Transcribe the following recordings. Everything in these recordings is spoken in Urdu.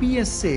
PSA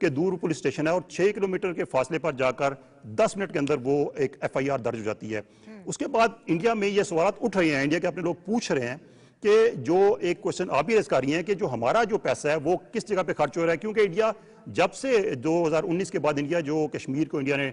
کے دور پولیس اسٹیشن ہے اور 6 کلومیٹر کے فاصلے پر جا کر 10 منٹ کے اندر وہ ایک FIR درج ہو جاتی ہے. اس کے بعد انڈیا میں یہ سوالات اٹھ رہے ہیں, انڈیا کے اپنے لوگ پوچھ رہے ہیں کہ جو ایک کوشچن آپ بھی ریز کر رہی ہیں کہ جو ہمارا جو پیسہ ہے وہ کس جگہ پہ خرچ ہو رہا ہے, کیونکہ انڈیا جب سے 2019 کے بعد انڈیا جو کشمیر کو انڈیا نے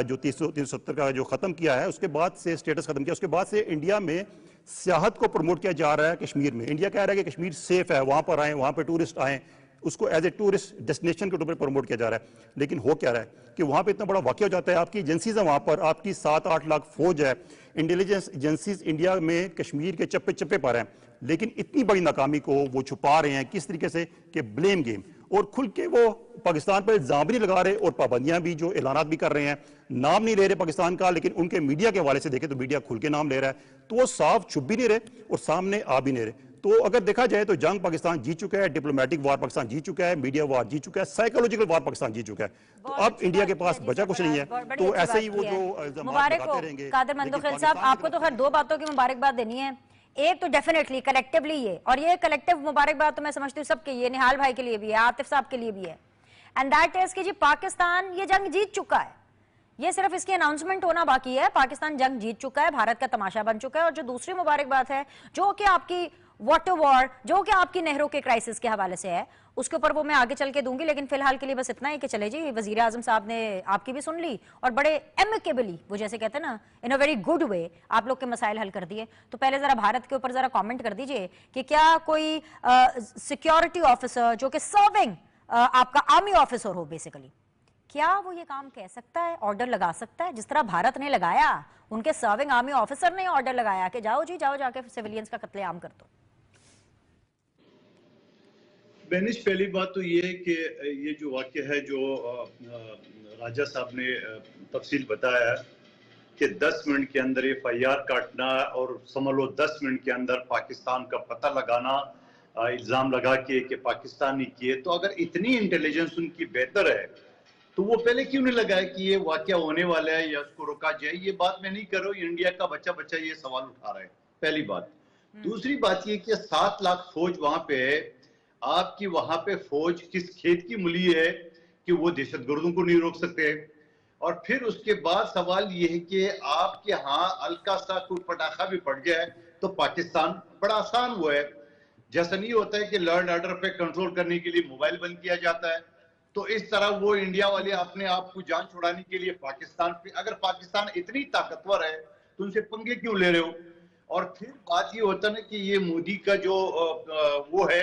جو 370 کا جو ختم کیا ہے اس کے بعد سے اسٹیٹس ختم کیا, اس کے بعد سے انڈیا میں سیاحت کو پروموٹ کیا جا رہا ہے کشمیر میں. انڈیا کہہ رہا ہے کہ کشمیر سیف ہے, وہاں پر آئیں, وہاں پہ ٹورسٹ آئیں, اس کو ایز اے ٹورسٹ ڈیسٹینیشن کے طور پر پروموٹ کیا جا رہا ہے. لیکن ہو کیا رہا ہے کہ وہاں پہ اتنا بڑا واقعہ ہو جاتا ہے, آپ کی ایجنسیز ہیں وہاں پر, آپ کی 7-8 لاکھ فوج ہے, انٹیلیجنس ایجنسیز انڈیا میں کشمیر کے چپے چپے پر ہیں, لیکن اتنی بڑی ناکامی کو وہ چھپا رہے ہیں کس طریقے سے کہ بلیم گیم, اور کھل کے وہ پاکستان پر الزام بھی نہیں لگا رہے اور پابندیاں بھی جو اعلانات بھی کر رہے ہیں, نام نہیں لے رہے پاکستان کا, لیکن ان کے میڈیا کے حوالے سے دیکھیں تو میڈیا کھل کے نام لے رہا ہے, تو وہ صاف چھپ بھی نہیں رہے اور سامنے آ بھی نہیں رہے. تو اگر دیکھا جائے تو جنگ پاکستان جیت چکا ہے, ڈپلومیٹک وار پاکستان جیت چکا ہے, میڈیا وار جیت چکا ہے, سائیکولوجیکل وار پاکستان جیت چکا ہے. تو اب انڈیا کے پاس بچا کچھ نہیں ہے, تو ایسے ہی وہ جو الزامات لگاتے رہیں گے. قادر مندوخیل صاحب, آپ کو تو خیر 2 باتوں کی مبارکباد دینی ہے. ایک تو ڈیفینیٹلی کلیکٹیولی یہ, اور یہ کلیکٹیو مبارکباد تو میں سمجھتی ہوں سب کے, یہ نہال بھائی کے لیے بھی ہے, عاطف صاحب کے لیے بھی ہے, اینڈ دیٹ از کہ جی پاکستان یہ جنگ جیت چکا ہے. یہ صرف اس کی اناؤنسمنٹ ہونا باقی ہے, پاکستان جنگ جیت چکا ہے, بھارت کا تماشا بن چکا ہے. اور جو دوسری مبارکباد ہے جو کہ آپ کی واٹر وار, جو کہ آپ کی نہروں کے کرائسس کے حوالے سے ہے, اس کے اوپر وہ میں آگے چل کے دوں گی, لیکن فی الحال کے لیے بس اتنا ہی کہ چلے جی وزیر اعظم صاحب نے آپ کی بھی سن لی اور بڑے ایمیکیبلی, وہ جیسے کہتے ہیں نا ان اے ویری گڈ وے, آپ لوگ کے مسائل حل کر دیے. تو پہلے ذرا بھارت کے اوپر ذرا کامنٹ کر دیجئے کہ کیا کوئی سیکیورٹی آفیسر جو کہ سرونگ آپ کا آرمی آفیسر ہو بیسیکلی, کیا وہ یہ کام کہہ سکتا ہے, آرڈر لگا سکتا ہے, جس طرح بھارت نے لگایا, ان کے سرونگ آرمی آفیسر نے آرڈر لگایا کہ جاؤ جی جاؤ جا کے سیویلینز کا قتل عام کر دو. بینش, پہلی بات تو یہ ہے کہ یہ جو واقعہ ہے جو راجہ صاحب نے تفصیل بتایا کہ 10 منٹ کے اندر FIR کاٹنا اور سمجھ لو 10 منٹ کے اندر پاکستان کا پتہ لگانا, الزام لگا کے کہ پاکستان نے کیے, تو اگر اتنی انٹیلیجنس ان کی بہتر ہے تو وہ پہلے کیوں نہیں لگایا کہ یہ واقعہ ہونے والا ہے یا اس کو روکا جائے. یہ بات میں نہیں کر رہا ہوں, انڈیا کا بچہ یہ سوال اٹھا رہا ہے, پہلی بات. دوسری بات یہ کہ 7 لاکھ فوج وہاں پہ ہے, آپ کی وہاں پہ فوج کس کھیت کی ملی ہے کہ وہ دہشت گردوں کو نہیں روک سکتے. اور پھر اس کے بعد سوال یہ ہے کہ آپ کے ہاں ہلکا سا کوئی پٹاخہ بھی پڑ جائے تو پاکستان بڑا آسان ہوا ہے. جیسا نہیں ہوتا ہے کہ لارڈ آرڈر پہ کنٹرول کرنے کے لیے موبائل بند کیا جاتا ہے, تو اس طرح وہ انڈیا والے اپنے آپ کو جان چھڑانے کے لیے پاکستان پہ, اگر پاکستان اتنی طاقتور ہے تو ان سے پنگے کیوں لے رہے ہو. اور پھر بات یہ ہوتا ہے کہ یہ مودی کا جو وہ ہے,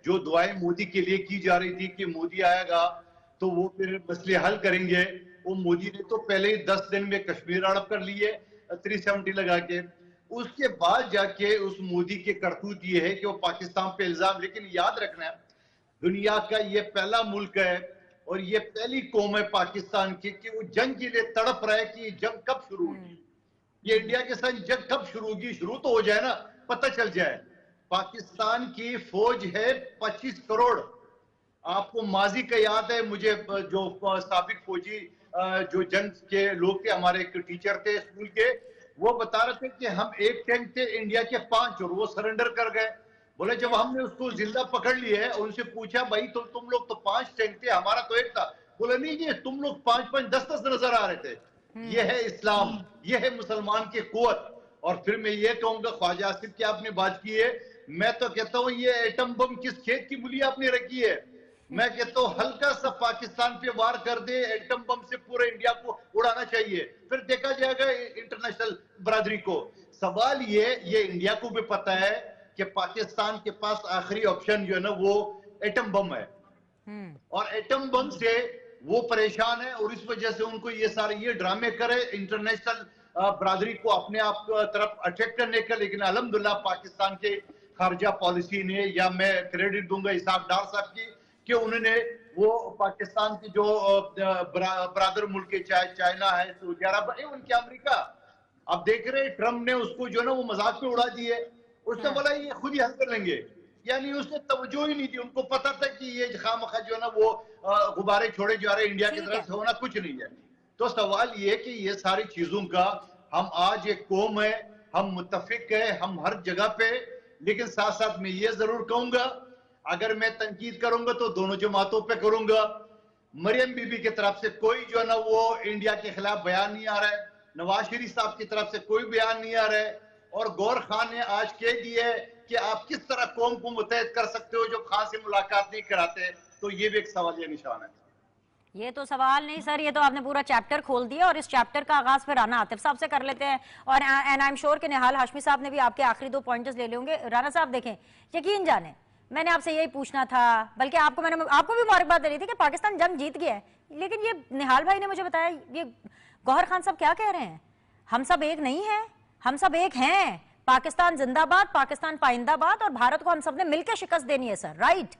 جو دعائیں مودی کے لیے کی جا رہی تھی کہ مودی آئے گا تو وہ پھر مسئلے حل کریں گے, وہ مودی نے تو پہلے 10 دن میں کشمیر ہڑپ کر لیے 370 لگا کے. اس کے بعد جا کے اس مودی کے کرتوت یہ ہے کہ وہ پاکستان پہ الزام, لیکن یاد رکھنا دنیا کا یہ پہلا ملک ہے اور یہ پہلی قوم ہے پاکستان کی کہ وہ جنگ کے لیے تڑپ رہا ہے کہ یہ جنگ کب شروع ہوگی, یہ انڈیا کے ساتھ جنگ کب شروع ہوگی. شروع تو ہو جائے نا, پتہ چل جائے. پاکستان کی فوج ہے 25 کروڑ. آپ کو ماضی کا یاد ہے, مجھے جو سابق فوجی جو جنگ کے لوگ تھے, ہمارے ایک ٹیچر تھے اسکول کے, وہ بتا رہے تھے کہ ہم ایک ٹینک تھے انڈیا کے 5 اور وہ سرنڈر کر گئے. بولے جب ہم نے اس کو زندہ پکڑ لیے, ان سے پوچھا بھائی تو تم لوگ تو 5 ٹینک تھے, ہمارا تو ایک تھا. بولے نہیں جی تم لوگ 5-5, 10-10 نظر آ رہے تھے. یہ ہے اسلام, یہ ہے مسلمان کی قوت. اور پھر میں یہ کہوں گا, خواجہ آصف کی آپ نے بات کی ہے, میں تو کہتا ہوں یہ ایٹم بم کس کھیت کی ملی آپ نے رکھی ہے. میں کہتا ہوں ہلکا سا پاکستان پہ وار کر دے, ایٹم بم سے پورے انڈیا کو اڑانا چاہیے, پھر دیکھا جائے گا انٹرنیشنل برادری کو. سوال یہ انڈیا کو بھی پتا ہے کہ پاکستان کے پاس آخری آپشن جو ہے نا وہ ایٹم بم ہے, اور ایٹم بم سے وہ پریشان ہے, اور اس وجہ سے ان کو یہ سارے یہ ڈرامے کرے انٹرنیشنل برادری کو اپنے آپ طرف اٹریکٹ کرنے کا. لیکن الحمدللہ پاکستان کے خارجہ پالیسی نے, یا میں کریڈٹ دوں گا اسحاق ڈار صاحب کی, کہ انہوں نے وہ پاکستان کی جو برادر ملک چاہے چائنا ہے, سعودی عرب ہے, ان کے امریکہ, اب دیکھ رہے ٹرمپ نے اس کو جو ہے نا وہ مذاق پہ اڑا دیے. اس نے بولا یہ خود ہی حل کر لیں گے, یعنی اس نے توجہ ہی نہیں دی. ان کو پتا تھا کہ یہ خواہ جو ہے نا وہ غبارے چھوڑے جا رہے انڈیا کی طرف سے, ہونا کچھ نہیں ہے. تو سوال یہ ہے کہ یہ ساری چیزوں کا ہم آج ایک قوم ہے, ہم متفق ہیں, ہم ہر جگہ پہ, لیکن ساتھ ساتھ میں یہ ضرور کہوں گا, اگر میں تنقید کروں گا تو دونوں جماعتوں پہ کروں گا. مریم بی بی کی طرف سے کوئی جو ہے نا وہ انڈیا کے خلاف بیان نہیں آ رہا ہے, نواز شریف صاحب کی طرف سے کوئی بیان نہیں آ رہا ہے, اور گور خان نے آج کہہ دیا ہے کہ آپ کس طرح قوم کو متحد کر سکتے ہو جو خان سے ملاقات نہیں کراتے. تو یہ بھی ایک سوالیہ نشان ہے. یہ تو سوال نہیں سر, یہ تو آپ نے پورا چیپٹر کھول دیا, اور اس چیپٹر کا آغاز پھر رانا عاطف صاحب سے کر لیتے ہیں, اور اینڈ آئی ایم شور کہ نہال ہاشمی صاحب نے بھی آپ کے آخری 2 پوائنٹس لے لیں ہوں گے. رانا صاحب دیکھیں, یقین جانیں میں نے آپ سے یہی پوچھنا تھا, بلکہ میں نے آپ کو بھی مبارکباد دے رہی تھی کہ پاکستان جنگ جیت گیا ہے, لیکن یہ نہال بھائی نے مجھے بتایا یہ گوہر خان صاحب کیا کہہ رہے ہیں, ہم سب ایک نہیں ہیں, ہم سب ایک ہیں, پاکستان زندہ باد, پاکستان پائندہ باد, اور بھارت کو ہم سب نے مل کے شکست دینی ہے سر, رائٹ؟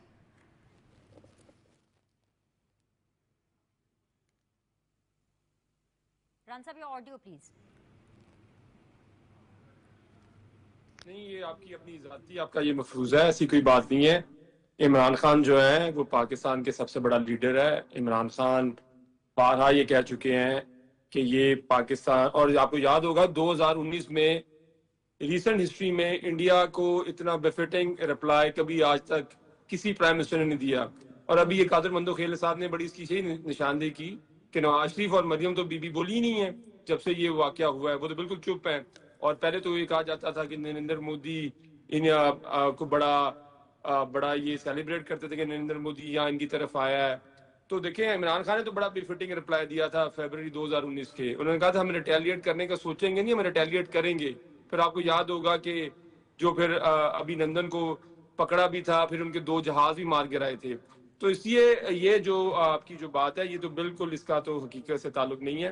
ران صاحب یہ آڈیو پلیز. نہیں, یہ آپ کی اپنی ذاتی آپ کا یہ مفروضہ ہے, ایسی کوئی بات نہیں ہے. عمران خان جو ہے وہ پاکستان کے سب سے بڑا لیڈر ہے. عمران خان بارہا یہ کہہ چکے ہیں کہ یہ پاکستان, اور آپ کو یاد ہوگا 2019 میں ریسنٹ ہسٹری میں انڈیا کو اتنا بفٹنگ رپلائی کبھی آج تک کسی پرائم منسٹر نے نہیں دیا. اور ابھی یہ قادر مندوخیل صاحب نے بڑی اس کی صحیح نشاندہی کی کہ نواز شریف اور مریم تو بی بی بولی ہی نہیں ہے جب سے یہ واقعہ ہوا ہے, وہ تو بالکل چپ ہیں. اور پہلے تو یہ کہا جاتا تھا کہ نریندر مودی ان کو بڑا یہ سیلیبریٹ کرتے تھے کہ نریندر مودی یہاں ان کی طرف آیا ہے. تو دیکھیں عمران خان نے تو بڑا بفٹنگ رپلائی دیا تھا فیبروری 2019 کے, انہوں نے کہا تھا ہم ریٹیلیٹ کرنے کا سوچیں گے نہیں, ہم ریٹیلیٹ کریں گے. پھر آپ کو یاد ہوگا کہ جو پھر ابھی نندن کو پکڑا بھی تھا, پھر ان کے 2 جہاز بھی مار گرائے تھے. تو اس لیے یہ جو آپ کی جو بات ہے یہ تو بالکل اس کا تو حقیقت سے تعلق نہیں ہے.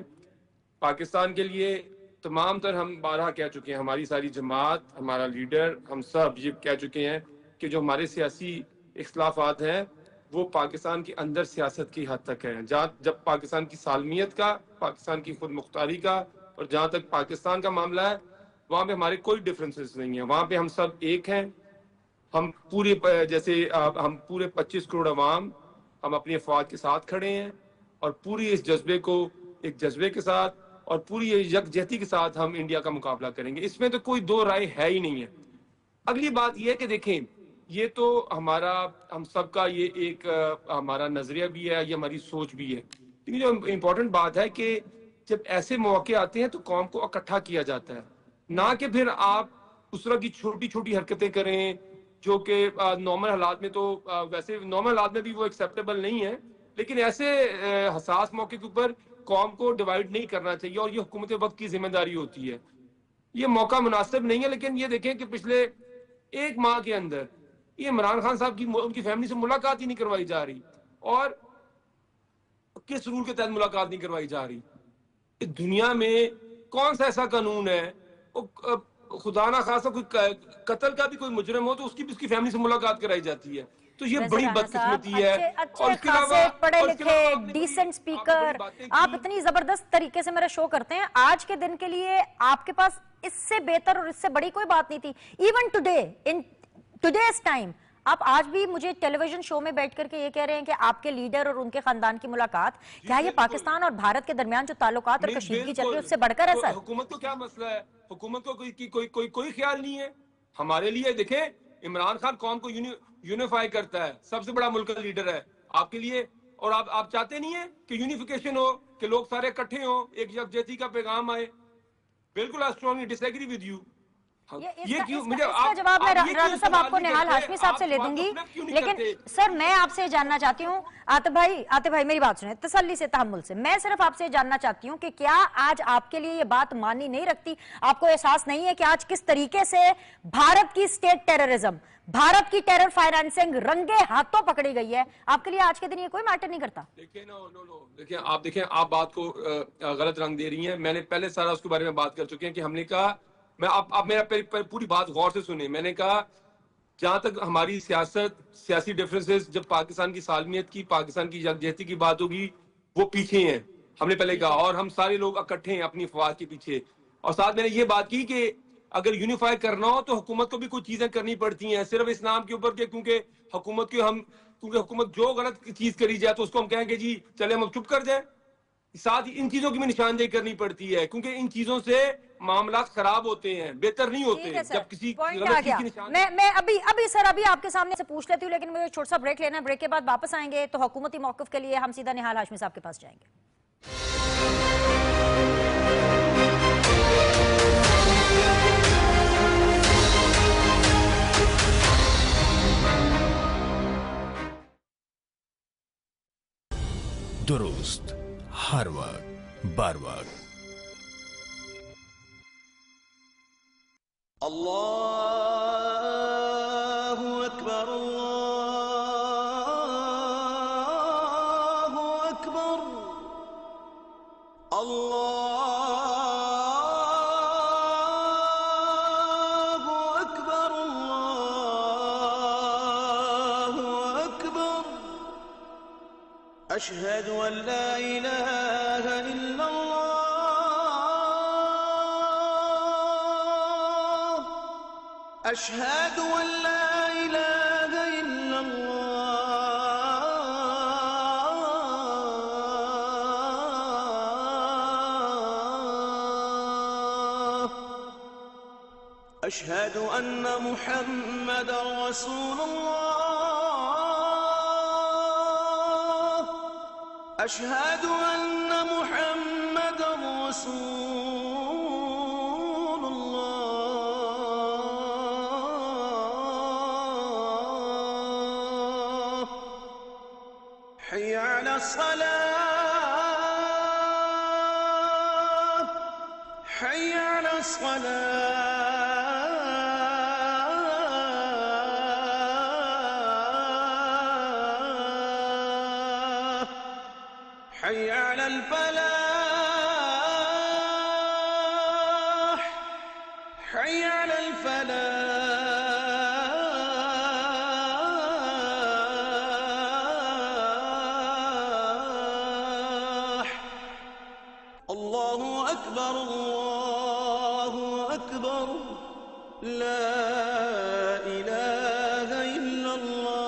پاکستان کے لیے تمام تر ہم بارہا کہہ چکے ہیں, ہماری ساری جماعت, ہمارا لیڈر, ہم سب یہ کہہ چکے ہیں کہ جو ہمارے سیاسی اختلافات ہیں وہ پاکستان کے اندر سیاست کی حد تک ہیں. جب پاکستان کی سالمیت کا, پاکستان کی خود مختاری کا, اور جہاں تک پاکستان کا معاملہ ہے وہاں پہ ہمارے کوئی ڈفرینسز نہیں ہیں. وہاں پہ ہم سب ایک ہیں. ہم پورے جیسے ہم پورے 25 کروڑ عوام ہم اپنی افواج کے ساتھ کھڑے ہیں, اور پوری اس جذبے کو ایک جذبے کے ساتھ اور پوری یکجہتی کے ساتھ ہم انڈیا کا مقابلہ کریں گے. اس میں تو کوئی 2 رائے ہے ہی نہیں ہے. اگلی بات یہ ہے کہ دیکھیں یہ تو ہم سب کا یہ ایک ہمارا نظریہ بھی ہے, یہ ہماری سوچ بھی ہے, لیکن جو امپورٹنٹ بات ہے کہ جب ایسے مواقع آتے ہیں تو قوم کو اکٹھا کیا جاتا ہے, نہ کہ پھر آپ اس طرح کی چھوٹی چھوٹی حرکتیں کریں جو کہ نارمل حالات میں تو ویسے نارمل حالات میں بھی وہ ایکسیپٹیبل نہیں ہے, لیکن ایسے حساس موقع کے اوپر قوم کو ڈیوائیڈ نہیں کرنا چاہیے, اور یہ حکومت وقت کی ذمہ داری ہوتی ہے. یہ موقع مناسب نہیں ہے. لیکن یہ دیکھیں کہ پچھلے 1 ماہ کے اندر یہ عمران خان صاحب کی ان کی فیملی سے ملاقات ہی نہیں کروائی جا رہی, اور کس رول کے تحت ملاقات نہیں کروائی جا رہی. دنیا میں کون سا ایسا قانون ہے, خدا نہ خاصا کوئی قتل کا بھی کوئی مجرم ہو تو اس کی فیملی سے ملاقات کرائی جاتی ہے. تو یہ بڑی بدقسمتی ہے. اچھے خاصے پڑھے لکھے ڈیسنٹ سپیکر, آپ اتنی زبردست طریقے سے میرا شو کرتے ہیں. آج کے دن کے لیے آپ کے پاس اس سے بہتر اور اس سے بڑی کوئی بات نہیں تھی. Even today in today's time آپ آج بھی مجھے ٹیلی ویژن شو میں بیٹھ کر کے یہ کہہ رہے ہیں کہ آپ کے لیڈر اور ان کے خاندان کی ملاقات, کیا یہ پاکستان اور بھارت کے درمیان جو تعلقات اور کشیدگی چل رہی ہے اس سے بڑھ کر ہے سر؟ حکومت کو کیا مسئلہ ہے, حکومت کو کوئی خیال نہیں ہے. ہمارے لیے دیکھیں عمران خان قوم کو یونیفائی کرتا ہے, سب سے بڑا ملک کا لیڈر ہے آپ کے لیے, اور آپ چاہتے نہیں ہیں کہ یونیفیکیشن ہو, کہ لوگ سارے اکٹھے ہوں, ایک یکجہتی کا پیغام آئے. بالکل I strongly disagree with you. اس کا جواب میں رانا صاحب آپ کو نہال ہاشمی صاحب سے لے دوں گی, لیکن سر میں آپ سے جاننا چاہتی ہوں, عاطف بھائی میری بات سنیں تسلی سے, تحمل سے. میں صرف آپ سے جاننا چاہتی ہوں کہ کیا آج آپ کے لیے یہ بات مانی نہیں رکھتی, آپ کو احساس نہیں ہے کہ آج کس طریقے سے بھارت کی اسٹیٹ ٹیررزم, بھارت کی ٹیرر فائنانسنگ رنگے ہاتھوں پکڑی گئی ہے؟ آپ کے لیے آج کے دن یہ کوئی میٹر نہیں کرتا؟ دیکھیں آپ بات کو غلط رنگ دے رہی ہیں. میں نے پہلے سارا اس کے بارے میں بات کر چکے ہیں کہ ہم نے کہا, میں آپ میرا پوری بات غور سے سنیں. میں نے کہا جہاں تک ہماری سیاسی ڈفرینسز, جب پاکستان کی سالمیت کی, پاکستان کی یکجہتی کی بات ہوگی وہ پیچھے ہیں, ہم نے پہلے کہا, اور ہم سارے لوگ اکٹھے ہیں اپنی افواج کے پیچھے. اور ساتھ میں نے یہ بات کی کہ اگر یونیفائی کرنا ہو تو حکومت کو بھی کچھ چیزیں کرنی پڑتی ہیں, صرف اس نام کے اوپر کہ کیونکہ حکومت جو غلط چیز کری جائے تو اس کو ہم کہیں کہ جی چلے ہم چپ کر جائیں. ساتھ ہی ان چیزوں کی بھی نشاندہی کرنی پڑتی ہے، کیونکہ ان چیزوں سے معاملات خراب ہوتے ہیں، بہتر نہیں ہوتے جب کسی غلط چیز کی نشاندہی۔ میں ابھی آپ کے سامنے سے پوچھ لیتی ہوں، لیکن مجھے چھوٹا سا بریک لینا ہے، بریک کے بعد واپس آئیں گے تو حکومتی موقف کے لیے ہم سیدھا نہال ہاشمی صاحب کے پاس جائیں گے۔ درست ہر وقت بر وقت۔ اللہ اکبر اللہ اکبر اللہ اکبر اللہ اکبر اشہد ان لا الہ الا اللہ اشہد ان لا الہ الا اللہ اشہد ان محمد رسول اللہ اشہد ان محمد رسول اللہ حی علی الصلاة حی علی الصلاة حی علی الفلاح حی علی الفلاح اللہ اکبر لا الہ الا اللہ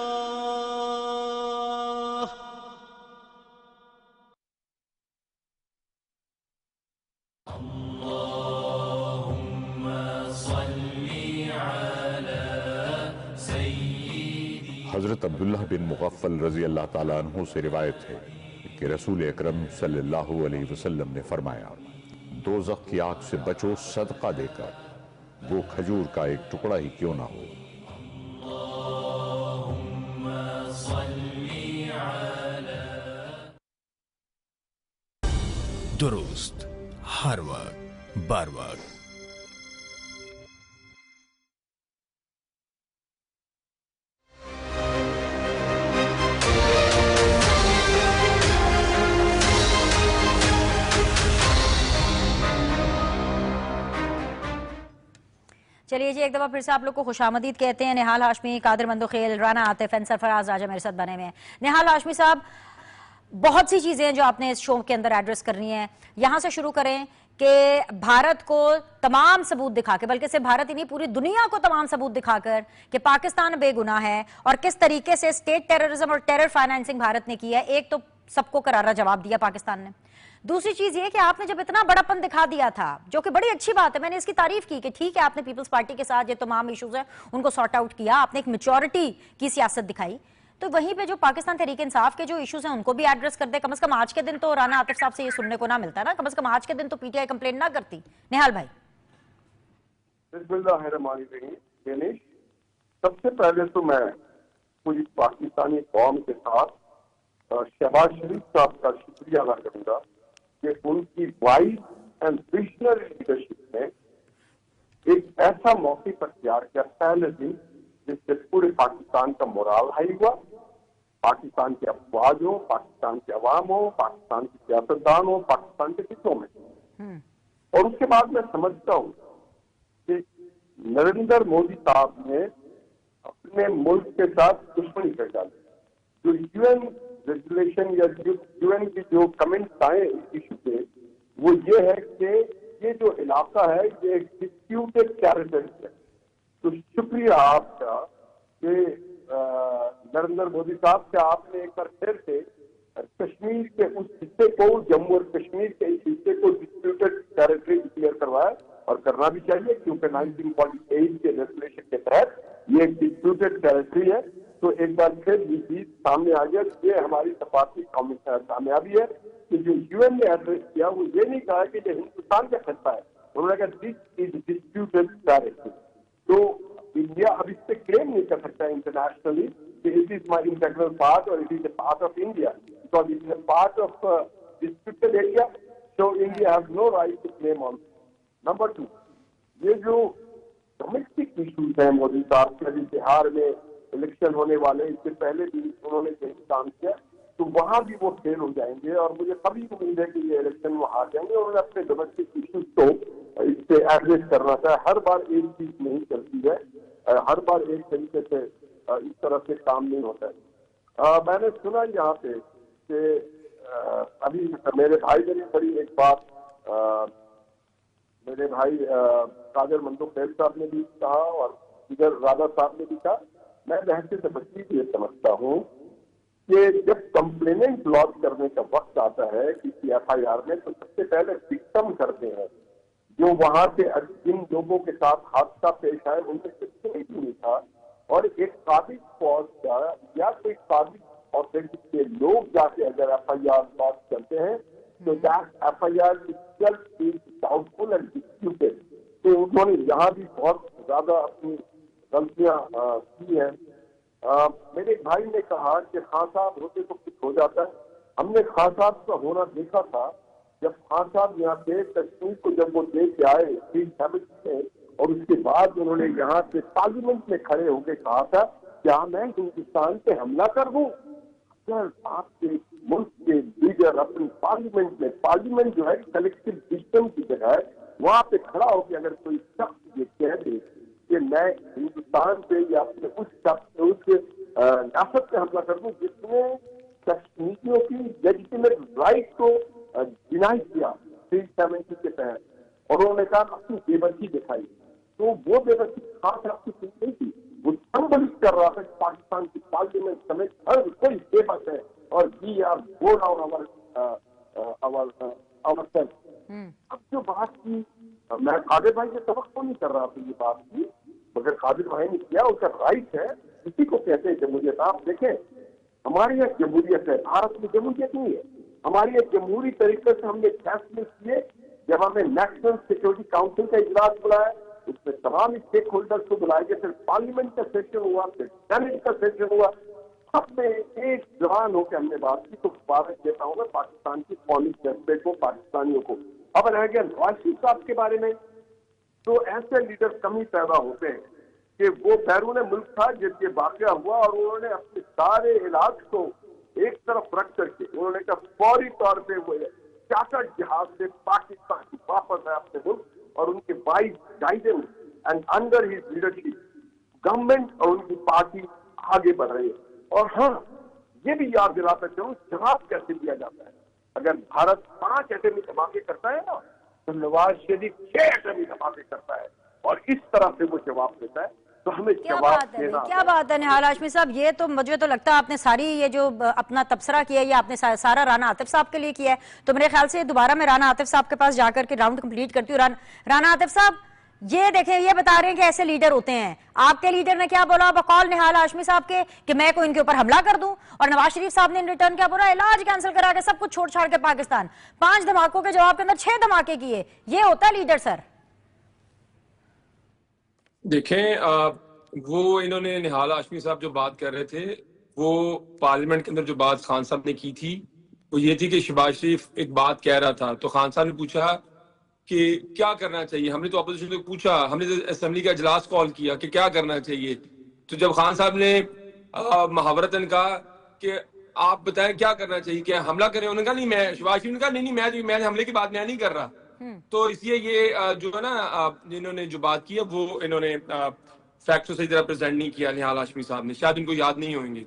حضرت عبداللہ بن مغفل رضی اللہ تعالیٰ عنہ سے روایت ہے کہ رسول اکرم صلی اللہ علیہ وسلم نے فرمایا، دوزخ کی آگ سے بچو صدقہ دے کر، وہ کھجور کا ایک ٹکڑا ہی کیوں نہ ہو۔ درست ہر وقت بر وقت۔ چلیے جی، ایک دفعہ پھر سے آپ لوگ کو خوش آمدید کہتے ہیں۔ نہال ہاشمی، قادر مندوخیل، رانا عاطف، انصر فراز راجہ میرے ساتھ بنے ہوئے ہیں۔ نہال ہاشمی صاحب، بہت سی چیزیں ہیں جو آپ نے اس شو کے اندر ایڈریس کرنی ہیں۔ یہاں سے شروع کریں کہ بھارت کو تمام ثبوت دکھا کے، بلکہ صرف بھارت ہی نہیں پوری دنیا کو تمام ثبوت دکھا کر کہ پاکستان بے گناہ ہے اور کس طریقے سے اسٹیٹ ٹیررزم اور ٹیرر فائنانسنگ بھارت نے کی ہے، ایک تو سب کو کرارا جواب دیا پاکستان نے۔ دوسری چیز یہ کہ آپ نے جب اتنا بڑا پن دکھا دیا تھا، جو کہ بڑی اچھی بات ہے، میں نے اس کی تعریف کی کہ ٹھیک ہے آپ نے پیپلز پارٹی کے ساتھ یہ تمام ایشوز ہیں ان کو سارٹ آؤٹ کیا، آپ نے ایک میچورٹی کی سیاست دکھائی، تو وہیں پہ جو پاکستان تحریک انصاف کے جو ایشوز ہیں ان کو بھی ایڈریس کر دے۔ کم از کم آج کے دن تو رانا عاطف صاحب سے یہ سننے کو نہ ملتا نا، کم از کم آج کے دن تو پی ٹی آئی کمپلین نہ کرتی۔ نہال بھائی۔ بسم اللہ الرحمن الرحیم۔ دینش، سب سے پہلے تو میں پوری پاکستانی قوم کے ساتھ شہباز شریف صاحب کا شکریہ ادا کروں گا کہ ان کی وائز اینڈ ویژنری لیڈرشپ نے ایک ایسا موقع پر تیار کیا پہلے دن جس سے پورے پاکستان کا مورال ہائی ہوا، پاکستان کے افواج ہو، پاکستان کے عوام ہو، پاکستان کے سیاستدان ہو، پاکستان کے حصوں میں۔ اور اس کے بعد میں سمجھتا ہوں کہ نریندر مودی صاحب نے اپنے ملک کے ساتھ دشمنی کر ڈالی۔ جو یو این ریگولیشن یا یو این کی جو کمنٹس آئے اس ایشو پہ، وہ یہ ہے کہ یہ جو علاقہ ہے یہ ایک ڈسپیوٹڈ ٹیریٹری ہے۔ تو شکریہ آپ کا کہ نریندر مودی صاحب کہ آپ نے ایک بار پھر سے کشمیر کے اس حصے کو, جموں اور کشمیر کے اس حصے کو ڈسپیوٹڈ ٹیریٹری ڈکلیئر کروایا, اور کرنا بھی چاہیے کیونکہ 1948 کے ریزولوشن کے تحت یہ ایک ڈسپیوٹڈ ٹیریٹری ہے. تو ایک بار پھر یہ چیز سامنے آ گیا. یہ ہماری سفارتی کامیابی ہے کہ جو یو این نے ایڈریس کیا وہ یہ نہیں کہا کہ یہ ہندوستان کا خطہ ہے, انہوں نے کہا دس از ڈسپیوٹڈ ٹیریٹری. تو انڈیا اب اس سے کلیم نہیں کر سکتا انٹرنیشنلی کہ it is my integral part اور it is a part of India, because it is a part of disputed area. So India has no right to claim on. Number 2, یہ جو ڈومیسٹک ایشوز ہیں مودی صاحب کے, بہار میں الیکشن ہونے والے, اس سے پہلے بھی انہوں نے کہیں کام کیا, تو وہاں بھی وہ فیل ہو جائیں گے, اور مجھے کبھی امید ہے کہ یہ الیکشن وہ آ جائیں گے. انہوں نے اپنے ڈومیسٹک ایشوز کو اس سے ایڈریس کرنا تھا. ہر بار ایک چیز نہیں چلتی ہے, ہر بار ایک طریقے سے اس طرح سے کام نہیں ہوتا ہے. میں نے سنا یہاں پہ کہ ابھی میرے بھائی نے بڑی ایک بات, میرے بھائی قادر مندوق خیل صاحب نے بھی کہا اور دیگر راجا صاحب نے بھی کہا. میں بحث سے بچی یہ سمجھتا ہوں کہ جب کمپلیننٹ لاج کرنے کا وقت آتا ہے کسی ایف آئی آر میں, تو سب سے پہلے وکٹم کرتے ہیں جو وہاں سے جن لوگوں کے ساتھ حادثہ پیش آئے ان میں سے کوئی بھی نہیں تھا, اور ایک قابل فوج کا یا کوئی قابل اتھارٹی کے لوگ جا کے اگر ایف آئی آر لاج کرتے ہیں تو F I R doubtful and disputed. تو انہوں نے یہاں بھی بہت زیادہ اپنی غلطیاں کی ہیں. میرے بھائی نے کہا کہ خان صاحب ہوتے تو کچھ ہو جاتا ہے. ہم نے خان صاحب کا ہونا دیکھا تھا جب خان صاحب یہاں سے کشمیر کو جب وہ لے کے آئے 370 میں, اور اس کے بعد انہوں نے یہاں سے پارلیمنٹ میں کھڑے ہو کے کہا تھا کیا میں ہندوستان پہ حملہ کر دوں. اگر آپ کے ملک کے لیڈر اپنی پارلیمنٹ جو ہے کلیکٹو ڈسیژن کی جگہ ہے, وہاں پہ کھڑا ہو کے اگر کوئی شخص یہ کہہ دے کہ میں ہندوستان پہ یا اپنے اس شخص اس ریاست پہ حملہ کر دوں جس نے کشمیریوں کی لیجیٹیمیٹ رائٹ کو ڈینائی کیا 370 کے تحت, اور انہوں نے کہا اپنی بے بسی دکھائی, تو وہ بے بسی خاص آپ کی چیز نہیں تھی. وہ سمبلش کر رہا تھا پاکستان کی پارلیمنٹ سمیت ہر کوئی بے بس ہے, اور we are go down our self. اب جو بات کی, میں قادر بھائی سے توقع نہیں کر رہا تھا یہ بات کی, مگر قادر بھائی نے کیا, اس کا رائٹ ہے, کسی کو کہتے ہیں جمہوریت. آپ دیکھیں ہماری ایک جمہوریت ہے, بھارت میں جمہوریت نہیں ہے. ہماری ایک جمہوری طریقے سے ہم نے فیصلے کیے. جب ہمیں نیشنل سیکورٹی کاؤنسل کا اجلاس بلایا, اس میں تمام اسٹیک ہولڈرز کو بلائے گئے, پھر پارلیمنٹ کا سیشن ہوا, پھر سینٹ کا سیشن ہوا, سب میں ایک جوان ہو کے ہم نے بات کی. تو مبارک دیتا ہوں میں پاکستان کی قومی جذبے کو, پاکستانیوں کو. اب رہ گیا نواز شریف صاحب کے بارے میں, تو ایسے لیڈر کم ہی پیدا ہوتے ہیں کہ وہ بیرون ملک تھا جب یہ واقعہ ہوا, اور انہوں نے اپنے سارے علاج کو ایک طرف رکھ کر کے انہوں نے کہا فوری طور پہ وہ چارٹر جہاز سے پاکستان واپس آئے اپنے ملک, اور ان کے wise guidance and under his leadership government اور ان کی پارٹی آگے بڑھ رہی ہے. اور ہاں یہ بھی یاد دلاتا چلوں جواب کیسے دیا جاتا ہے. اگر بھارت 5 ایٹمی دھماکے کرتا ہے نا, تو نواز شریف 6 ایٹمی دھماکے کرتا ہے, اور اس طرح سے وہ جواب دیتا ہے. تو ہمیں جواب دینا. کیا بات ہے نہال ہاشمی صاحب, یہ تو مجھے تو لگتا ہے آپ نے ساری یہ جو اپنا تبصرہ کیا ہے یہ آپ نے سارا رانا عاطف صاحب کے لیے کیا ہے. تو میرے خیال سے دوبارہ میں رانا عاطف صاحب کے پاس جا کر کے راؤنڈ کمپلیٹ کرتی ہوں. رانا عاطف صاحب یہ دیکھیں, یہ بتا رہے ہیں کہ ایسے لیڈر ہوتے ہیں. آپ کے لیڈر نے کیا بولا بقول نہال ہاشمی صاحب کے کہ میں کو ان کے اوپر حملہ کر دوں, اور نواز شریف صاحب نے ان ریٹرن کیا بولا, علاج کینسل کرا کے سب کچھ چھوڑ چھاڑ کے پاکستان. 5 دھماکوں کے جواب کے اندر 6 دھماکے کیے. یہ ہوتا ہے لیڈر سر. دیکھیں وہ انہوں نے نہال ہاشمی صاحب جو بات کر رہے تھے, وہ پارلیمنٹ کے اندر جو بات خان صاحب نے کی تھی وہ یہ تھی کہ شہباز شریف ایک بات کہہ رہا تھا, تو خان صاحب نے پوچھا کہ کیا کرنا چاہیے. ہم نے تو اپوزیشن کو پوچھا, ہم نے اسمبلی کا اجلاس کال کیا کہ کیا کرنا چاہیے. تو جب خان صاحب نے محاورتاً کہا کہ آپ بتائیں کیا کرنا چاہیے, کیا حملہ کریں, انہوں نے کہا نہیں, میں شہباز شریف نے کہا نہیں میں حملے کی بات میں نہیں کر رہا. تو اس لیے یہ جو ہے نا انہوں نے جو بات کی ہے وہ انہوں نے فیکٹس صحیح طرح پریزنٹ نہیں کیا نہال ہاشمی صاحب نے, شاید ان کو یاد نہیں ہوئیں گے.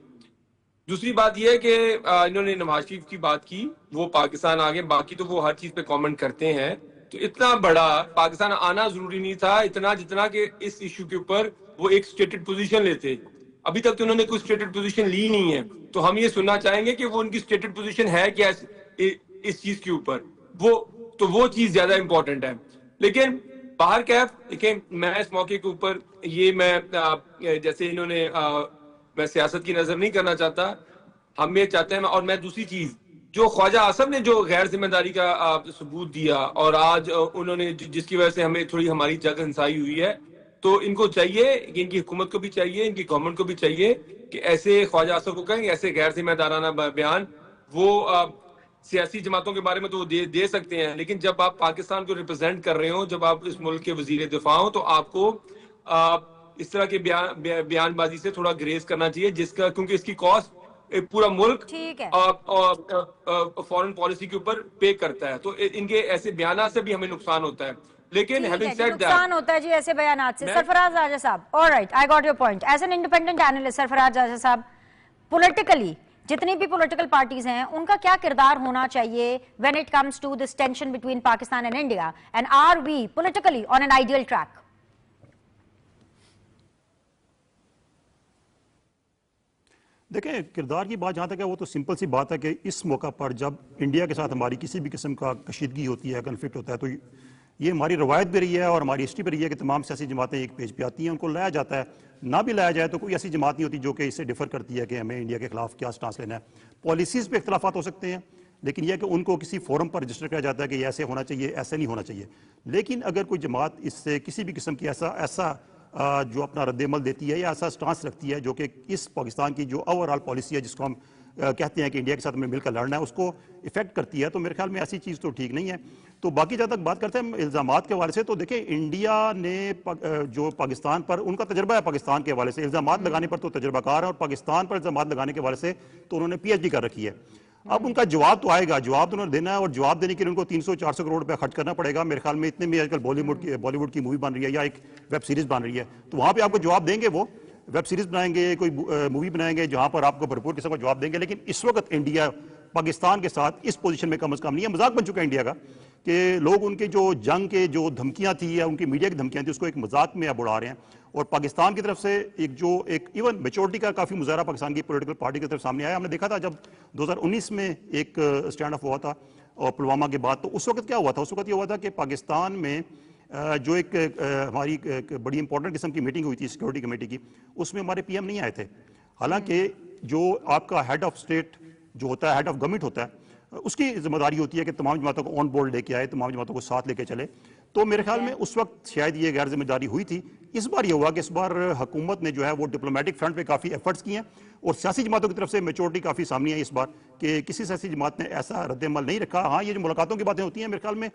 دوسری بات یہ ہے کہ انہوں نے نواز شریف کی بات کی, وہ پاکستان آگے, باقی تو وہ ہر چیز پہ کامنٹ کرتے ہیں. تو اتنا بڑا پاکستان آنا ضروری نہیں تھا اتنا جتنا کہ اس ایشو کے اوپر وہ ایک سٹیٹڈ پوزیشن لیتے. ابھی تک تو انہوں نے کوئی اسٹیٹڈ پوزیشن لی نہیں ہے. تو ہم یہ سننا چاہیں گے کہ وہ ان کی اسٹیٹڈ پوزیشن ہے کیا اس چیز کے اوپر. وہ چیز زیادہ امپورٹنٹ ہے. لیکن باہر کیف دیکھیں, میں اس موقع کے اوپر یہ میں جیسے انہوں نے میں سیاست کی نظر نہیں کرنا چاہتا, ہم یہ چاہتے ہیں. اور میں دوسری چیز جو خواجہ آصف نے جو غیر ذمہ داری کا ثبوت دیا اور آج انہوں نے جس کی وجہ سے ہمیں تھوڑی ہماری جگ ہنسائی ہوئی ہے, تو ان کو چاہیے, ان کی حکومت کو بھی چاہیے, ان کی گورنمنٹ کو بھی چاہیے کہ ایسے خواجہ آصف کو کہیں ایسے غیر ذمہ دارانہ بیان وہ سیاسی جماعتوں کے بارے میں تو وہ دے سکتے ہیں, لیکن جب آپ پاکستان کو ریپرزینٹ کر رہے ہوں, جب آپ اس ملک کے وزیر دفاع ہوں, تو آپ کو اس طرح کے بیان بازی سے تھوڑا گریز کرنا چاہیے, جس کا کیونکہ اس کی کاسٹ پورا ملک فورن پالیسی کے اوپر پے کرتا ہے. تو ان کے ایسے بیانات سے بھی ہمیں نقصان ہوتا ہے. لیکن نقصان ہوتا ہے جی ایسے بیانات سے. سرفراز راجہ صاحب, alright, I got your point. As an independent analyst Sarfraz Raja صاحب, پولیٹیکلی جتنی بھی پولیٹیکل پارٹیز ہیں ان کا کیا کردار ہونا چاہیے when it comes to this tension between Pakistan and India, and are we politically on an ideal track? دیکھیں, کردار کی بات جہاں تک ہے وہ تو سمپل سی بات ہے کہ اس موقع پر جب انڈیا کے ساتھ ہماری کسی بھی قسم کا کشیدگی ہوتی ہے, کنفلکٹ ہوتا ہے, تو یہ ہماری روایت بھی رہی ہے اور ہماری ہسٹری بھی رہی ہے کہ تمام سیاسی جماعتیں ایک پیج پہ آتی ہیں, ان کو لایا جاتا ہے. نہ بھی لایا جائے تو کوئی ایسی جماعت نہیں ہوتی جو کہ اس سے ڈفر کرتی ہے کہ ہمیں انڈیا کے خلاف کیا سٹانس لینا ہے. پالیسیز پہ اختلافات ہو سکتے ہیں, لیکن یہ کہ ان کو کسی فورم پر رجسٹر کیا جاتا ہے کہ یہ ایسے ہونا چاہیے, ایسے نہیں ہونا چاہیے. لیکن اگر کوئی جماعت اس سے کسی بھی قسم کی ایسا جو اپنا رد عمل دیتی ہے یا ایسا سٹانس رکھتی ہے جو کہ اس پاکستان کی جو اوور آل پالیسی ہے, جس کو ہم کہتے ہیں کہ انڈیا کے ساتھ ہمیں مل کر لڑنا ہے, اس کو افیکٹ کرتی ہے, تو میرے خیال میں ایسی چیز تو ٹھیک نہیں ہے. تو باقی جہاں تک بات کرتے ہیں الزامات کے حوالے سے, تو دیکھیں انڈیا نے جو پاکستان پر ان کا تجربہ ہے پاکستان کے حوالے سے الزامات لگانے پر تو تجربہ کار ہے, اور پاکستان پر الزامات لگانے کے حوالے سے تو انہوں نے پی ایچ ڈی کر رکھی ہے. اب ان کا جواب تو آئے گا, جواب تو انہوں نے دینا ہے, اور جواب دینے کے لیے ان کو 300-400 کروڑ روپے خرچ کرنا پڑے گا. میرے خیال میں اتنے میں آج کل بالی ووڈ کی مووی بن رہی ہے یا ایک ویب سیریز بن رہی ہے, تو وہاں پہ آپ کو جواب دیں گے, وہ ویب سیریز بنائیں گے, کوئی مووی بنائیں گے جہاں پر آپ کو بھرپور قسم کا جواب دیں گے. لیکن اس وقت انڈیا پاکستان کے ساتھ اس پوزیشن میں کم از کم نہیں ہے. مذاق بن چکا ہے انڈیا کا کہ لوگ ان کے جو جنگ کے جو دھمکیاں تھیں یا ان کی میڈیا کی دھمکیاں تھیں اس کو ایک مذاق میں اب اڑا رہے ہیں. اور پاکستان کی طرف سے ایک ایون میچورٹی کا کافی مظاہرہ پاکستان کی پولیٹیکل پارٹی کی طرف سامنے آیا. ہم نے دیکھا تھا جب 2019 میں ایک اسٹینڈ اپ ہوا تھا اور پلوامہ کے بعد, تو اس وقت کیا ہوا تھا, اس وقت یہ ہوا تھا کہ پاکستان میں جو ایک ہماری بڑی امپورٹنٹ قسم کی میٹنگ ہوئی تھی سیکورٹی کمیٹی کی, اس میں ہمارے پی ایم نہیں آئے تھے. حالانکہ جو آپ کا ہیڈ آف اسٹیٹ جو ہوتا ہے, ہیڈ آف گورنمنٹ ہوتا ہے, اس کی ذمہ داری ہوتی ہے کہ تمام جماعتوں کو آن بورڈ لے کے آئے, تمام جماعتوں کو ساتھ لے کے چلے. تو میرے خیال میں اس وقت شاید یہ غیر ذمہ داری ہوئی تھی. اس بار یہ ہوا کہ اس بار حکومت نے جو ہے وہ ڈپلومیٹک فرنٹ پہ کافی ایفرٹس کیے ہیں, اور سیاسی جماعتوں کی طرف سے میچورٹی کافی سامنے آئی اس بار کہ کسی سیاسی جماعت نے ایسا رد عمل نہیں رکھا. ہاں, یہ جو ملاقاتوں کی باتیں ہوتی ہیں, میرے خیال میں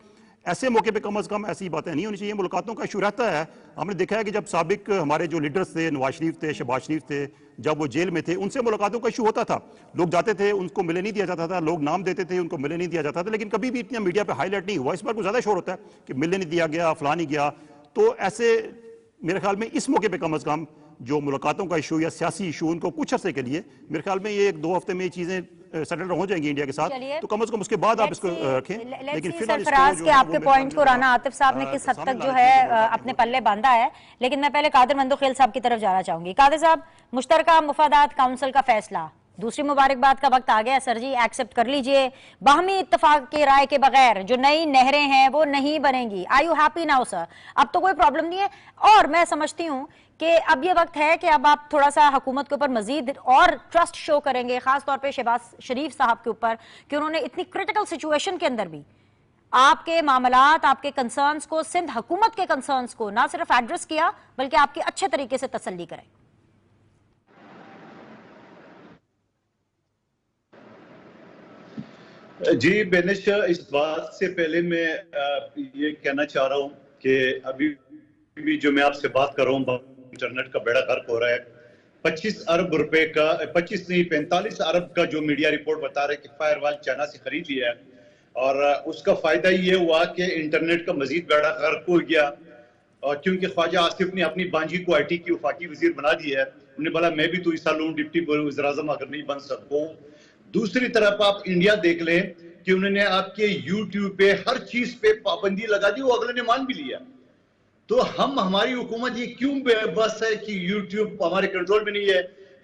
ایسے موقع پہ کم از کم ایسی باتیں نہیں ہونی چاہیے. ملاقاتوں کا ایشو رہتا ہے. ہم نے دیکھا ہے کہ جب سابق ہمارے جو لیڈرز تھے, نواز شریف تھے, شہباز شریف تھے, جب وہ جیل میں تھے, ان سے ملاقاتوں کا ایشو ہوتا تھا. لوگ جاتے تھے, ان کو ملے نہیں دیا جاتا تھا, لوگ نام دیتے تھے, ان کو ملے نہیں دیا جاتا تھا, لیکن کبھی بھی اتنا میڈیا پہ ہائی لائٹ نہیں ہوا. اس بار کچھ زیادہ شور ہوتا ہے کہ ملنے نہیں دیا گیا, فلاں نہیں گیا. تو ایسے میرے خیال میں اس موقع پہ کم از کم جو ملاقاتوں کا ایشو یا سیاسی ایشو, ان کو کچھ عرصے کے لیے میرے خیال میں یہ 1-2 ہفتے میں یہ چیزیں سیٹل ہو جائیں گی انڈیا کے ساتھ, تو کم از کم اس کے بعد آپ اس کو رکھیں. لیکن سرفراز کے آپ کے پوائنٹ کو رانا عاطف صاحب نے کس حد تک جو ہے اپنے پلے باندھا ہے, لیکن میں پہلے قادر مندوخیل صاحب کی طرف جانا چاہوں گی. قادر صاحب, مشترکہ مفادات کونسل کا فیصلہ, دوسری مبارکباد کا وقت آ گیا سر جی, ایکسپٹ کر لیجئے. باہمی اتفاق کی رائے کے بغیر جو نئی نہریں ہیں وہ نہیں بنیں گی. آر یو ہیپی ناؤ سر؟ اب تو کوئی پرابلم نہیں ہے, اور میں سمجھتی ہوں کہ اب یہ وقت ہے کہ اب آپ تھوڑا سا حکومت کے اوپر مزید اور ٹرسٹ شو کریں گے, خاص طور پہ شہباز شریف صاحب کے اوپر, کہ انہوں نے اتنی کرٹیکل سچویشن کے اندر بھی آپ کے معاملات, آپ کے کنسرنز کو, سندھ حکومت کے کنسرنز کو نہ صرف ایڈریس کیا بلکہ آپ کی اچھے طریقے سے تسلی کریں. جی بینش, اس بات سے پہلے میں یہ کہنا چاہ رہا ہوں کہ ابھی بھی جو میں آپ سے بات کر رہا ہوں, انٹرنیٹ کا بیڑا غرق ہو رہا ہے. 25 ارب روپے کا, 25 نہیں 45 ارب کا جو میڈیا رپورٹ بتا رہے کہ فائر وال چائنا سے خرید لیا ہے, اور اس کا فائدہ یہ ہوا کہ انٹرنیٹ کا مزید بیڑا غرق ہو گیا, اور کیونکہ خواجہ آصف نے اپنی بانجی کو آئی ٹی کی وفاقی وزیر بنا دیا ہے. انہوں نے بولا میں بھی تو حصہ لوں ڈپٹی وزیر اعظم اگر نہیں بن سکوں. دوسری طرف آپ انڈیا دیکھ لیں کہ انہوں نے آپ کے یوٹیوب پہ ہر چیز پہ پابندی لگا دی, وہ اگلے نے مان بھی لیا. تو ہماری حکومت یہ کیوں بے بس ہے کہ یوٹیوب ہمارے کنٹرول میں نہیں ہے؟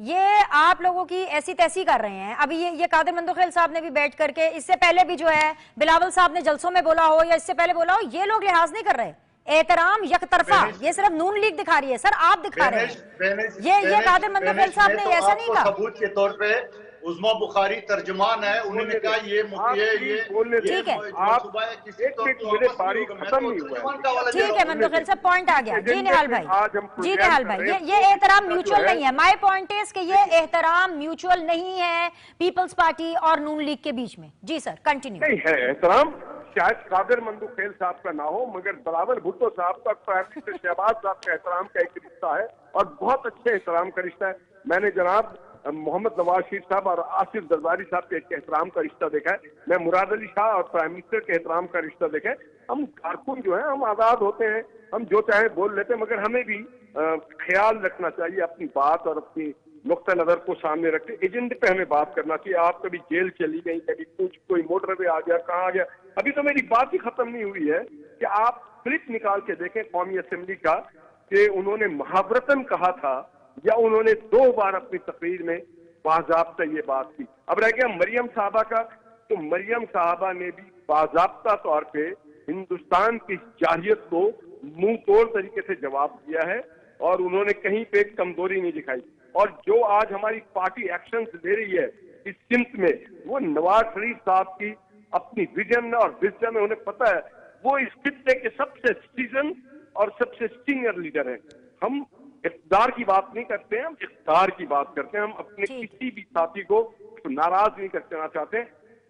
یہ آپ لوگوں کی ایسی تیسی کر رہے ہیں. ابھی یہ قادر مندوخیل صاحب نے بھی بیٹھ کر کے, اس سے پہلے بھی جو ہے بلاول صاحب نے جلسوں میں بولا ہو یا اس سے پہلے بولا ہو, یہ لوگ لحاظ نہیں کر رہے. احترام یک طرفہ یہ صرف نون لیگ دکھا رہی ہے. سر آپ دکھا رہے ہیں, یہ قادر مندوخیل صاحب نے ایسا نہیں کہا. ثبوت کے طور پہ عظما بخاری ترجمان ہے, انہوں نے کہا یہ ٹھیک ہے, ٹھیک ہے مندوخیل صاحب, پوائنٹ آ گیا. جی نہال بھائی, جی نہال بھائی, یہ احترام میوچل نہیں ہے. مائی پوائنٹ از کہ یہ احترام میوچل نہیں ہے پیپلز پارٹی اور نون لیگ کے بیچ میں. جی سر کنٹینیو. نہیں ہے احترام, شاید قادر مندوخیل صاحب کا نہ ہو, مگر بلاول بھٹو صاحب کا پرائم منسٹر شہباز صاحب کا احترام کا ایک رشتہ ہے, اور بہت اچھے احترام کا رشتہ ہے. میں نے جناب محمد نواز شریف صاحب اور آصف زرداری صاحب کے احترام کا رشتہ دیکھا ہے. میں مراد علی شاہ اور پرائم منسٹر کے احترام کا رشتہ دیکھا ہے. ہم کارکن جو ہیں ہم آزاد ہوتے ہیں, ہم جو چاہیں بول لیتے ہیں, مگر ہمیں بھی خیال رکھنا چاہیے اپنی بات اور اپنی نقطہ نظر کو سامنے رکھتے. ایجنڈے پہ ہمیں بات کرنا چاہیے. آپ کبھی جیل چلی گئی, کبھی کچھ, کوئی موٹر پہ آ گیا, کہاں آ گیا. ابھی تو میری بات ہی ختم نہیں ہوئی ہے کہ آپ کلپ نکال کے دیکھیں قومی اسمبلی کا, کہ انہوں نے محاورتاً کہا تھا یا انہوں نے 2 بار اپنی تقریر میں باضابطہ یہ بات کی. اب رہ گیا مریم صاحبہ کا, تو مریم صاحبہ نے بھی باضابطہ طور پہ ہندوستان کی جارحیت کو منہ توڑ طریقے سے جواب دیا ہے, اور انہوں نے کہیں پہ کمزوری نہیں دکھائی. اور جو آج ہماری پارٹی ایکشنز لے رہی ہے اس سمت میں, وہ نواز شریف صاحب کی اپنی ویژن اور وزڈم ہے. انہیں پتہ ہے وہ اس خطے کے سب سے سیزن اور سب سے سینئر لیڈر ہیں. ہم اقتدار کی بات نہیں کرتے ہیں, ہم اقتدار کی بات کرتے ہیں. ہم اپنے کسی بھی ساتھی کو ناراض نہیں کرنا چاہتے.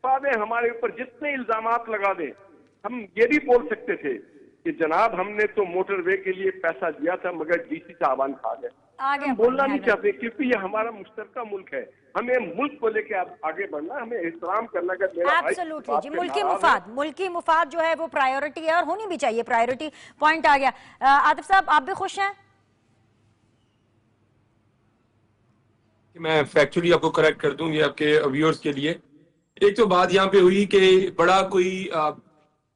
بعدیں ہمارے اوپر جتنے الزامات لگا دیں, ہم یہ بھی بول سکتے تھے کہ جناب ہم نے تو موٹر وے کے لیے پیسہ دیا تھا مگر ڈی سی صاحبان کھا گئے. ہم بولنا نہیں چاہتے کیونکہ یہ ہمارا مشترکہ ملک ہے. ہمیں ملک کو لے کے آگے بڑھنا, ہمیں احترام کرنا. ایبسولوٹلی جی, ملکی مفاد جو ہے وہ پرائیورٹی ہے, اور ہونی بھی چاہیے پرائیورٹی. پوائنٹ آ گیا. عاطف صاحب آپ بھی خوش ہیں؟ میں فیکچولی آپ کو کریکٹ کر دوں گی آپ کے ویورز کے لیے. ایک تو بات یہاں پہ ہوئی کہ بڑا کوئی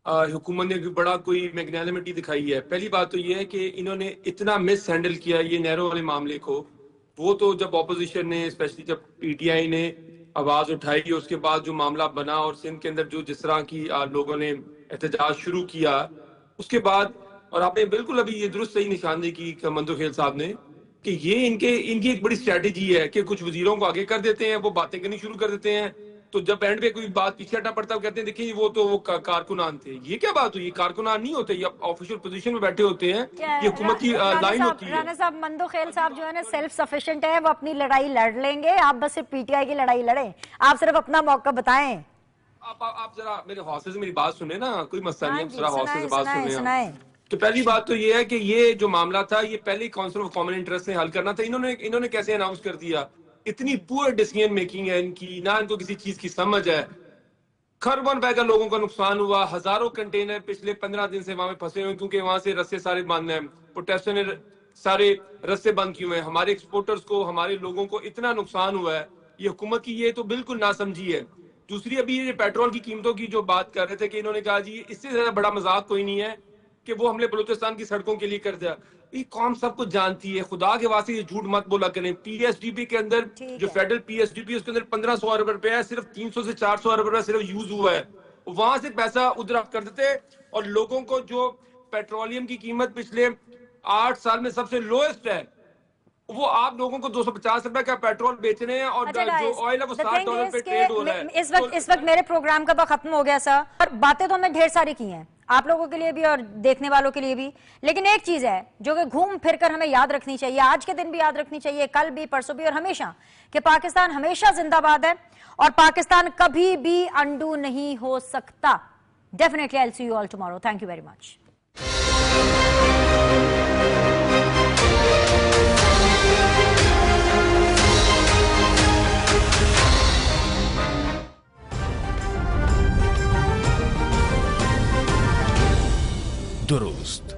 حکومت نے بڑا کوئی میگنانیمٹی دکھائی ہے. پہلی بات تو یہ ہے کہ انہوں نے اتنا مس ہینڈل کیا یہ نیرو والے معاملے کو. وہ تو جب اپوزیشن نے, اسپیشلی جب پی ٹی آئی نے آواز اٹھائی, اس کے بعد جو معاملہ بنا اور سندھ کے اندر جو جس طرح کی لوگوں نے احتجاج شروع کیا, اس کے بعد, اور آپ نے بالکل ابھی یہ درست صحیح نشاندہی کی مندوخیل صاحب نے, کہ یہ ان کی ایک بڑی اسٹریٹجی ہے کہ کچھ وزیروں کو آگے کر دیتے ہیں, وہ باتیں کرنی شروع کر دیتے ہیں, تو جب اینڈ پہ کوئی بات پیچھے ہٹا پڑتا ہے وہ کہتے ہیں دیکھیں وہ تو وہ کارکنان تھے. یہ کیا بات ہوئی؟ کارکنان نہیں ہوتے, یہ آفیشیل پوزیشن میں بیٹھے ہوتے ہیں, یہ حکومت کی لائن ہوتی ہے. رانا صاحب, مندوخیل صاحب جو ہے نا سیلف سفیشینٹ ہے, وہ اپنی لڑائی لڑ لیں گے. آپ بس صرف پی ٹی آئی کی لڑائی لڑیں, آپ صرف اپنا موقع بتائیں. آپ ذرا میرے حوصلے سے میری بات سنیں نا, کوئی مسئلہ نہیں, ذرا حوصلے سے بات سنیں. تو پہلی بات تو یہ ہے کہ یہ جو معاملہ تھا یہ پہلے کونسل آف کامن انٹرسٹ نے حل کرنا تھا. انہوں نے کیسے اناؤنس کر دیا؟ اتنی پور ڈیسیژن میکنگ ہے ان کی, نہ ان کو کسی چیز کی سمجھ ہے. خربوں روپے کا لوگوں کا نقصان ہوا, ہزاروں کنٹینر پچھلے 15 دن سے وہاں پہ پھنسے ہوئے, کیونکہ وہاں سے رستے سارے بند ہیں, پروٹیسٹر نے سارے رستے بند کیے ہوئے ہیں. ہمارے ایکسپورٹرز کو, ہمارے لوگوں کو اتنا نقصان ہوا ہے. یہ حکومت کی یہ تو بالکل ناسمجھی ہے. دوسری, ابھی یہ پیٹرول کی قیمتوں کی جو بات کر رہے تھے کہ انہوں نے کہا جی اس سے زیادہ بڑا مذاق کوئی نہیں ہے کہ وہ ہم نے بلوچستان کی سڑکوں کے لیے کر دیا. یہ قوم سب کچھ جانتی ہے, خدا کے واسطے یہ جھوٹ مت بولا کریں. پی ایس ڈی پی کے اندر جو federal P S D P اس کے اندر 1500 ارب روپے ہے, صرف 300 سے 400 ارب روپے صرف یوز ہوا ہے. وہاں سے پیسہ ادھر کر دیتے, اور لوگوں کو جو پیٹرولیم کی قیمت پچھلے 8 سال میں سب سے لوئسٹ ہے, وہ آپ لوگوں کو 250 روپے کا پیٹرول بیچ رہے ہیں, اور جو آئل ہے وہ $60 پہ ٹریڈ ہو رہا ہے. اس وقت میرے پروگرام کا وقت ختم ہو گیا سر, اور باتیں تو ہم نے ڈھیر ساری کی ہیں آپ لوگوں کے لیے بھی اور دیکھنے والوں کے لیے بھی, لیکن ایک چیز ہے جو کہ گھوم پھر کر ہمیں یاد رکھنی چاہیے, آج کے دن بھی یاد رکھنی چاہیے, کل بھی, پرسوں بھی, اور ہمیشہ, کہ پاکستان ہمیشہ زندہ باد ہے, اور پاکستان کبھی بھی انڈو نہیں ہو سکتا. Definitely I'll see you all tomorrow. Thank you very much. درست